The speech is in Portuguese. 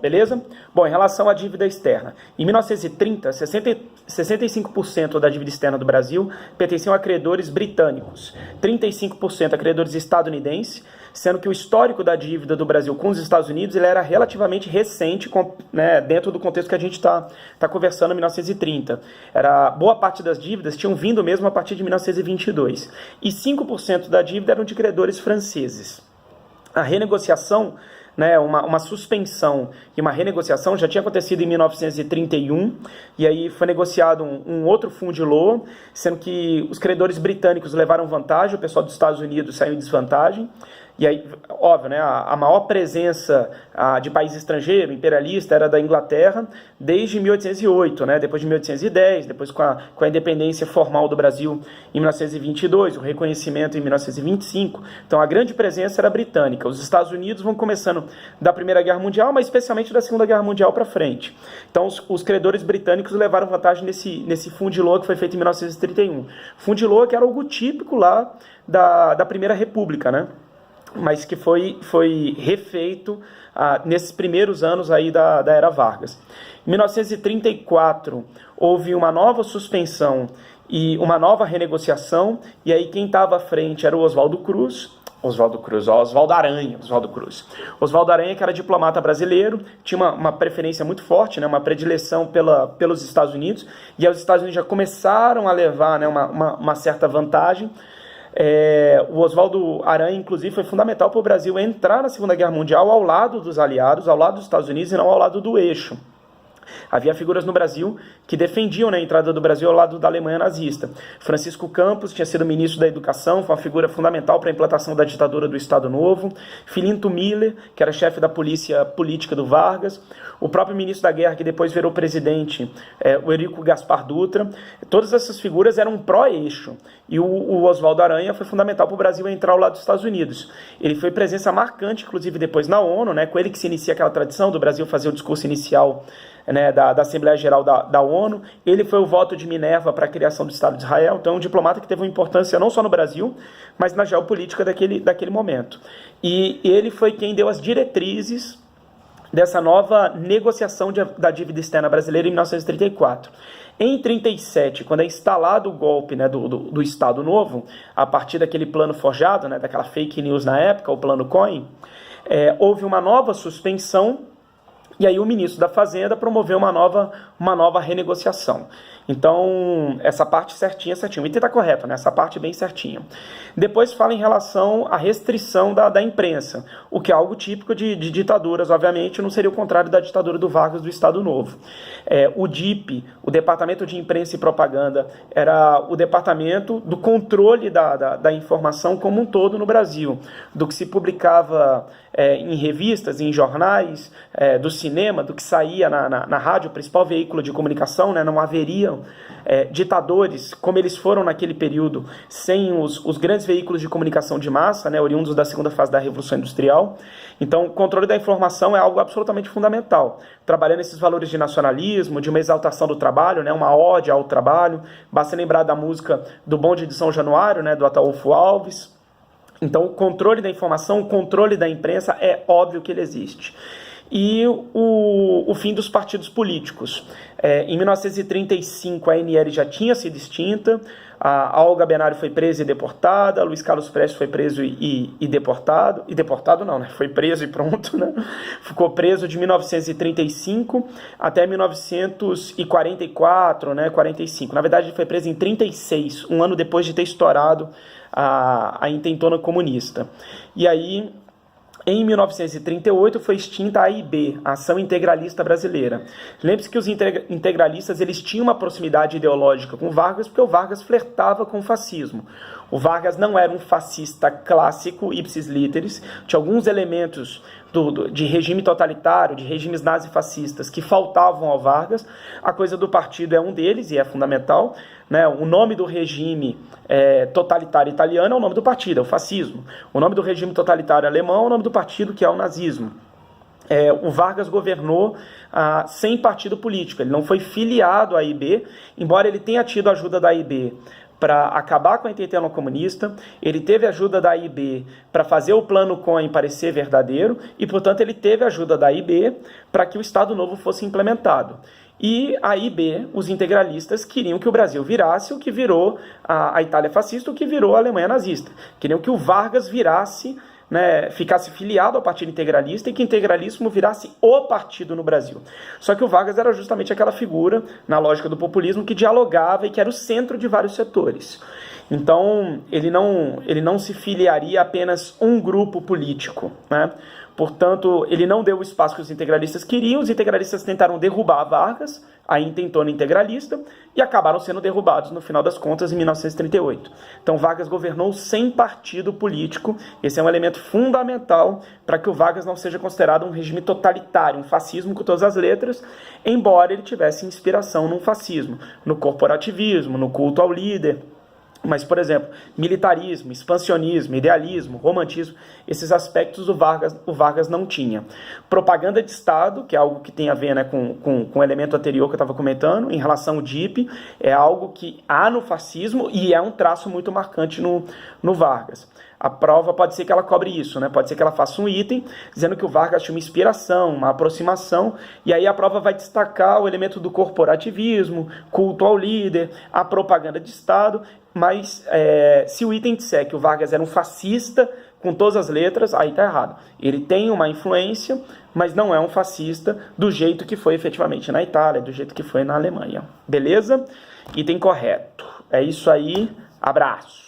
beleza? Bom, em relação à dívida externa, em 1930, 65% da dívida externa do Brasil pertenciam a credores britânicos, 35% a credores estadunidenses, sendo que o histórico da dívida do Brasil com os Estados Unidos ele era relativamente recente, né, dentro do contexto que a gente está conversando em 1930. Boa parte das dívidas tinham vindo mesmo a partir de 1922, e 5% da dívida eram de credores franceses. A renegociação, né, uma suspensão e uma renegociação já tinha acontecido em 1931, e aí foi negociado um outro fundo de LOA, sendo que os credores britânicos levaram vantagem, o pessoal dos Estados Unidos saiu em desvantagem. E aí, óbvio, né, a maior presença de país estrangeiro, imperialista, era da Inglaterra desde 1808, né, depois de 1810, depois com a independência formal do Brasil em 1922, o reconhecimento em 1925. Então a grande presença era britânica. Os Estados Unidos vão começando da Primeira Guerra Mundial, mas especialmente da Segunda Guerra Mundial para frente. Então os credores britânicos levaram vantagem nesse fundo de LOA que foi feito em 1931. Fundo de LOA que era algo típico lá da Primeira República, né? Mas que foi refeito nesses primeiros anos aí da Era Vargas. Em 1934, houve uma nova suspensão e uma nova renegociação, e aí quem estava à frente era o Oswaldo Aranha, que era diplomata brasileiro, tinha uma preferência muito forte, né, uma predileção pelos Estados Unidos, e aí os Estados Unidos já começaram a levar, né, uma certa vantagem. O Oswaldo Aranha, inclusive, foi fundamental para o Brasil entrar na Segunda Guerra Mundial ao lado dos aliados, ao lado dos Estados Unidos e não ao lado do eixo. Havia figuras no Brasil que defendiam, né, a entrada do Brasil ao lado da Alemanha nazista. Francisco Campos tinha sido ministro da Educação, foi uma figura fundamental para a implantação da ditadura do Estado Novo. Filinto Miller, que era chefe da polícia política do Vargas. O próprio ministro da Guerra, que depois virou presidente, o Eurico Gaspar Dutra. Todas essas figuras eram pró-eixo. E o Oswaldo Aranha foi fundamental para o Brasil entrar ao lado dos Estados Unidos. Ele foi presença marcante, inclusive, depois na ONU, né, com ele que se inicia aquela tradição do Brasil fazer o discurso inicial, né, da Assembleia Geral da ONU. Ele foi o voto de Minerva para a criação do Estado de Israel, então é um diplomata que teve uma importância não só no Brasil, mas na geopolítica daquele momento. E ele foi quem deu as diretrizes dessa nova negociação da dívida externa brasileira em 1934. Em 1937, quando é instalado o golpe, né, do Estado Novo, a partir daquele plano forjado, né, daquela fake news na época, o plano Cohen, houve uma nova suspensão. E aí o ministro da Fazenda promoveu uma nova renegociação. Então, essa parte certinha. O item está correto, né? Essa parte bem certinha. Depois fala em relação à restrição da imprensa, o que é algo típico de ditaduras, obviamente, não seria o contrário da ditadura do Vargas do Estado Novo. O DIP, o Departamento de Imprensa e Propaganda, era o departamento do controle da informação como um todo no Brasil, do que se publicava em revistas, em jornais, do cinema, do que saía na rádio, o principal veículo de comunicação, né? Não haveriam ditadores, como eles foram naquele período, sem os grandes veículos de comunicação de massa, né, oriundos da segunda fase da Revolução Industrial. Então, o controle da informação é algo absolutamente fundamental, trabalhando esses valores de nacionalismo, de uma exaltação do trabalho, né, uma ode ao trabalho. Basta lembrar da música do Bonde de São Januário, né, do Ataúfo Alves. Então, o controle da informação, o controle da imprensa, é óbvio que ele existe. E o fim dos partidos políticos. Em 1935, a ANL já tinha sido extinta, a Olga Benário foi presa e deportada, Luiz Carlos Prestes foi preso e deportado. E deportado não, né? Foi preso e pronto, né? Ficou preso de 1935 até 1944, né? 45. Na verdade, ele foi preso em 36, um ano depois de ter estourado a intentona comunista. E aí, em 1938, foi extinta a AIB, a Ação Integralista Brasileira. Lembre-se que os integralistas eles tinham uma proximidade ideológica com Vargas, porque o Vargas flertava com o fascismo. O Vargas não era um fascista clássico, ipsis literis, tinha alguns elementos de regime totalitário, de regimes nazifascistas que faltavam ao Vargas. A coisa do partido é um deles, e é fundamental, né? O nome do regime totalitário italiano é o nome do partido, é o fascismo. O nome do regime totalitário alemão é o nome do partido, que é o nazismo. O Vargas governou sem partido político, ele não foi filiado à AIB, embora ele tenha tido ajuda da AIB para acabar com a intentona comunista, ele teve ajuda da AIB para fazer o plano Cohen parecer verdadeiro e, portanto, ele teve ajuda da AIB para que o Estado Novo fosse implementado. E a AIB, os integralistas, queriam que o Brasil virasse o que virou a Itália fascista, o que virou a Alemanha nazista. Queriam que o Vargas virasse, né, ficasse filiado ao Partido Integralista e que o integralismo virasse o partido no Brasil. Só que o Vargas era justamente aquela figura, na lógica do populismo, que dialogava e que era o centro de vários setores. Então, ele não se filiaria a apenas um grupo político, né? Portanto, ele não deu o espaço que os integralistas queriam, os integralistas tentaram derrubar Vargas, a intentona integralista, e acabaram sendo derrubados, no final das contas, em 1938. Então, Vargas governou sem partido político. Esse é um elemento fundamental para que o Vargas não seja considerado um regime totalitário, um fascismo com todas as letras, embora ele tivesse inspiração no fascismo, no corporativismo, no culto ao líder. Mas, por exemplo, militarismo, expansionismo, idealismo, romantismo, esses aspectos o Vargas não tinha. Propaganda de Estado, que é algo que tem a ver, né, com o elemento anterior que eu estava comentando, em relação ao DIP, é algo que há no fascismo e é um traço muito marcante no Vargas. A prova pode ser que ela cobre isso, né? Pode ser que ela faça um item dizendo que o Vargas tinha uma inspiração, uma aproximação, e aí a prova vai destacar o elemento do corporativismo, culto ao líder, a propaganda de Estado, mas se o item disser que o Vargas era um fascista com todas as letras, aí tá errado. Ele tem uma influência, mas não é um fascista do jeito que foi efetivamente na Itália, do jeito que foi na Alemanha. Beleza? Item correto. É isso aí. Abraço.